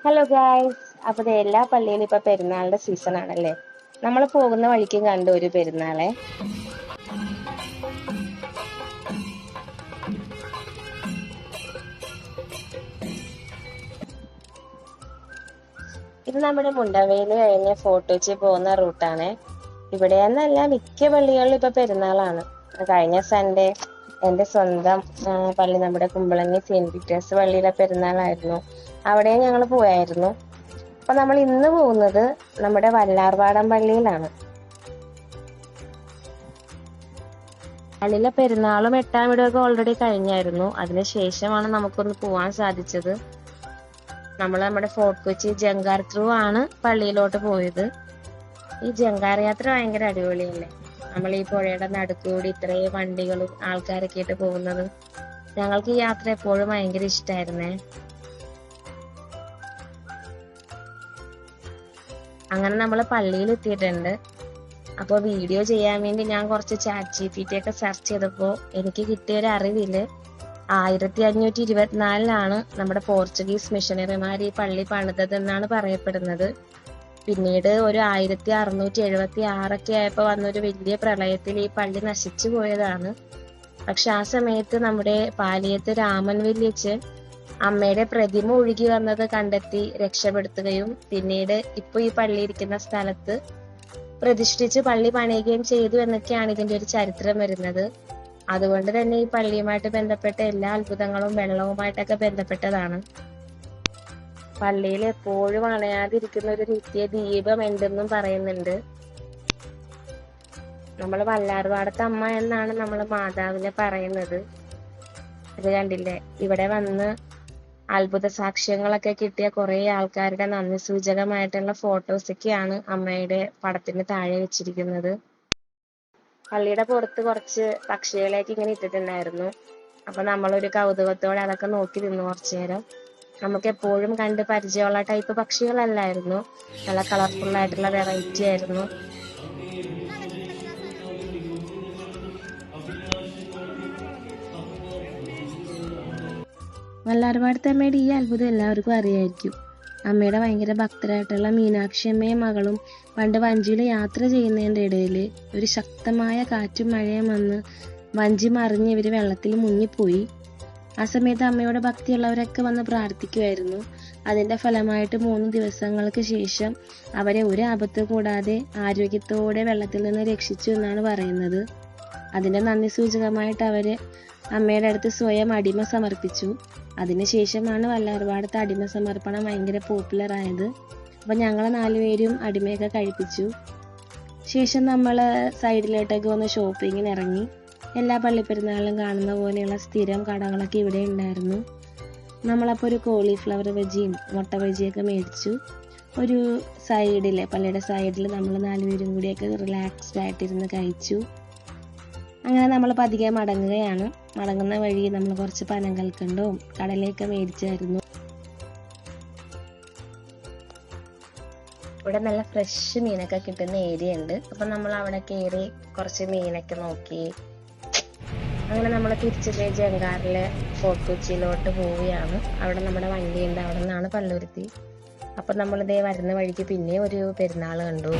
Hello guys, അപ്പോൾ എല്ലാ പള്ളിയിലും ഇപ്പൊ പെരുന്നാളിന്റെ സീസൺ ആണല്ലേ. നമ്മൾ പോകുന്ന വഴിക്ക് കണ്ടു ഒരു പെരുന്നാളെ. ഇത് നമ്മുടെ മുണ്ടവേലി കഴിഞ്ഞ് ഫോർട്ട് കൊച്ചി പോകുന്ന റൂട്ടാണ്. ഇവിടെയെന്നല്ല മിക്ക പള്ളികളിലും ഇപ്പൊ പെരുന്നാളാണ്. കഴിഞ്ഞ സൺഡേ എൻ്റെ സ്വന്തം പള്ളി, നമ്മുടെ കുമ്പളങ്ങി സെന്റ് പീറ്റേഴ്സ് പള്ളിയിലെ പെരുന്നാളായിരുന്നു. അവിടെയും ഞങ്ങൾ പോയായിരുന്നു. അപ്പൊ നമ്മൾ ഇന്ന് പോകുന്നത് നമ്മുടെ വല്ലാർപാടം പള്ളിയിലാണ്. പള്ളിയിലെ പെരുന്നാളും എട്ടാം വീടൊക്കെ ഓൾറെഡി കഴിഞ്ഞായിരുന്നു. അതിനുശേഷമാണ് നമുക്കൊന്ന് പോവാൻ സാധിച്ചത്. നമ്മൾ നമ്മുടെ ഫോർട്ട് കൊച്ചി ജങ്കാർ ത്രൂ ആണ് പള്ളിയിലോട്ട് പോയത്. ഈ ജങ്കാർ യാത്ര ഭയങ്കര അടിപൊളിയല്ലേ. നമ്മൾ ഈ പുഴയുടെ നടുക്കൂടി ഇത്രയും വണ്ടികളും ആൾക്കാരൊക്കെ ആയിട്ട് പോകുന്നത്. ഞങ്ങൾക്ക് ഈ യാത്ര എപ്പോഴും ഭയങ്കര ഇഷ്ടമായിരുന്നേ. അങ്ങനെ നമ്മൾ പള്ളിയിൽ എത്തിയിട്ടുണ്ട്. അപ്പോൾ വീഡിയോ ചെയ്യാൻ വേണ്ടി ഞാൻ കുറച്ച് ChatGPT ഒക്കെ സെർച്ച് ചെയ്തപ്പോൾ എനിക്ക് കിട്ടിയ ഒരു അറിവില് 1524 നമ്മുടെ പോർച്ചുഗീസ് മിഷണറിമാർ ഈ പള്ളി പണിതതെന്നാണ് പറയപ്പെടുന്നത്. പിന്നീട് ഒരു 1676 ആയപ്പോൾ വന്നൊരു വലിയ പ്രളയത്തിൽ ഈ പള്ളി നശിച്ചു പോയതാണ്. പക്ഷെ ആ സമയത്ത് നമ്മുടെ പാലിയത്ത് രാമൻ വല്യച്ഛൻ അമ്മയുടെ പ്രതിമ ഒഴുകി വന്നത് കണ്ടെത്തി രക്ഷപ്പെടുത്തുകയും പിന്നീട് ഇപ്പൊ ഈ പള്ളി ഇരിക്കുന്ന സ്ഥലത്ത് പ്രതിഷ്ഠിച്ച് പള്ളി പണിയുകയും ചെയ്തു എന്നൊക്കെയാണ് ഇതിന്റെ ഒരു ചരിത്രം വരുന്നത്. അതുകൊണ്ട് തന്നെ ഈ പള്ളിയുമായിട്ട് ബന്ധപ്പെട്ട എല്ലാ അത്ഭുതങ്ങളും വെള്ളവുമായിട്ടൊക്കെ ബന്ധപ്പെട്ടതാണ്. പള്ളിയിൽ എപ്പോഴും അണയാതിരിക്കുന്ന ഒരു നിത്യ ദീപം ഉണ്ടെന്നും പറയുന്നുണ്ട്. നമ്മൾ വല്ലാർപാടത്തെ അമ്മ എന്നാണ് നമ്മൾ മാതാവിനെ പറയുന്നത്. ഇത് കണ്ടില്ലേ, ഇവിടെ വന്ന് അത്ഭുത സാക്ഷ്യങ്ങളൊക്കെ കിട്ടിയ കുറെ ആൾക്കാരുടെ നന്ദി സൂചകമായിട്ടുള്ള ഫോട്ടോസൊക്കെയാണ് അമ്മയുടെ പടത്തിന് താഴെ വെച്ചിരിക്കുന്നത്. പള്ളിയുടെ പുറത്ത് കുറച്ച് പക്ഷികളേക്ക് ഇങ്ങനെ ഇട്ടിട്ടുണ്ടായിരുന്നു. അപ്പൊ നമ്മളൊരു കൗതുകത്തോടെ അതൊക്കെ നോക്കി നിന്നു കുറച്ചു നേരം. നമുക്ക് എപ്പോഴും കണ്ട് പരിചയമുള്ള ടൈപ്പ് പക്ഷികളല്ലായിരുന്നു, നല്ല കളർഫുൾ ആയിട്ടുള്ള വെറൈറ്റി ആയിരുന്നു. വല്ലാർപാടത്തെ അമ്മയുടെ ഈ അത്ഭുതം എല്ലാവർക്കും അറിയായിരിക്കും. അമ്മയുടെ ഭയങ്കര ഭക്തരായിട്ടുള്ള മീനാക്ഷി അമ്മയും മകളും പണ്ട് വഞ്ചിയിൽ യാത്ര ചെയ്യുന്നതിൻ്റെ ഇടയിൽ ഒരു ശക്തമായ കാറ്റും മഴയും വന്ന് വഞ്ചി മറിഞ്ഞ് ഇവർ വെള്ളത്തിൽ മുങ്ങിപ്പോയി. ആ സമയത്ത് അമ്മയോട് ഭക്തിയുള്ളവരൊക്കെ വന്ന് പ്രാർത്ഥിക്കുമായിരുന്നു. അതിൻ്റെ ഫലമായിട്ട് 3 ദിവസങ്ങൾക്ക് ശേഷം അവരെ ഒരു ആപത്ത് കൂടാതെ ആരോഗ്യത്തോടെ വെള്ളത്തിൽ നിന്ന് രക്ഷിച്ചു എന്നാണ് പറയുന്നത്. അതിൻ്റെ നന്ദി സൂചകമായിട്ട് അവര് അമ്മയുടെ അടുത്ത് സ്വയം അടിമ സമർപ്പിച്ചു. അതിനുശേഷമാണ് വല്ലാർപാടത്ത് അടിമ സമർപ്പണം ഭയങ്കര പോപ്പുലർ ആയത്. അപ്പം ഞങ്ങൾ 4 പേരും അടിമയൊക്കെ കഴിപ്പിച്ചു. ശേഷം നമ്മൾ സൈഡിലോട്ടൊക്കെ ഒന്ന് ഷോപ്പിങ്ങിന് ഇറങ്ങി. എല്ലാ പള്ളിപ്പെരുന്നാളിലും കാണുന്ന പോലെയുള്ള സ്ഥിരം കടകളൊക്കെ ഇവിടെ ഉണ്ടായിരുന്നു. നമ്മളപ്പോൾ ഒരു കോളിഫ്ലവർ ബജിയും മുട്ട ബജിയൊക്കെ മേടിച്ചു. ഒരു സൈഡിലെ പള്ളിയുടെ സൈഡിൽ നമ്മൾ 4 പേരും കൂടിയൊക്കെ റിലാക്സ്ഡ് ആയിട്ടിരുന്ന് കഴിച്ചു. അങ്ങനെ നമ്മൾ പതിയെ മടങ്ങുകയാണ്. മടങ്ങുന്ന വഴി നമ്മൾ കുറച്ച് പനങ്കൽക്കണ്ടവും കടലയൊക്കെ മേടിച്ചായിരുന്നു. ഇവിടെ നല്ല ഫ്രഷ് മീനൊക്കെ കിട്ടുന്ന ഏരിയ ഉണ്ട്. അപ്പം നമ്മൾ അവിടെ കയറി കുറച്ച് മീനൊക്കെ നോക്കി. അങ്ങനെ നമ്മൾ തിരിച്ച് ജങ്കാറിലെ ഫോർട്ട് കൊച്ചിയിലോട്ട് പോവുകയാണ്. അവിടെ നമ്മുടെ വണ്ടിയുണ്ട്, അവിടെ നിന്നാണ് പള്ളുരുത്തി. അപ്പം നമ്മളിതേ വരുന്ന വഴിക്ക് പിന്നെ ഒരു പെരുന്നാൾ കണ്ടു.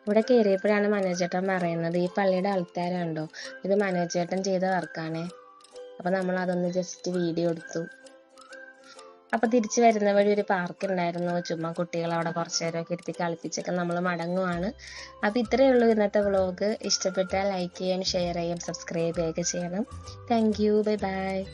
ഇവിടെ കയറിയപ്പോഴാണ് മനോജേട്ടൻ പറയുന്നത് ഈ പള്ളിയുടെ ആൾക്കാരുണ്ടോ, ഇത് മനോജേട്ടൻ ചെയ്ത വർക്കാണേ. അപ്പം നമ്മൾ അതൊന്ന് ജസ്റ്റ് വീഡിയോ എടുത്തു. അപ്പൊ തിരിച്ചു വരുന്ന വഴി ഒരു പാർക്ക് ഉണ്ടായിരുന്നു. ചുമ്മാ കുട്ടികളെ അവിടെ കുറച്ചു നേരമൊക്കെ ഇരുത്തി കളിപ്പിച്ചൊക്കെ നമ്മൾ മടങ്ങുവാണ്. അപ്പൊ ഇത്രയേ ഉള്ളൂ ഇന്നത്തെ വ്ളോഗ്. ഇഷ്ടപ്പെട്ടാൽ ലൈക്ക് ചെയ്യാൻ, ഷെയർ ചെയ്യാൻ, സബ്സ്ക്രൈബ് ചെയ്യുകയൊക്കെ ചെയ്യണം. Thank you. Bye bye.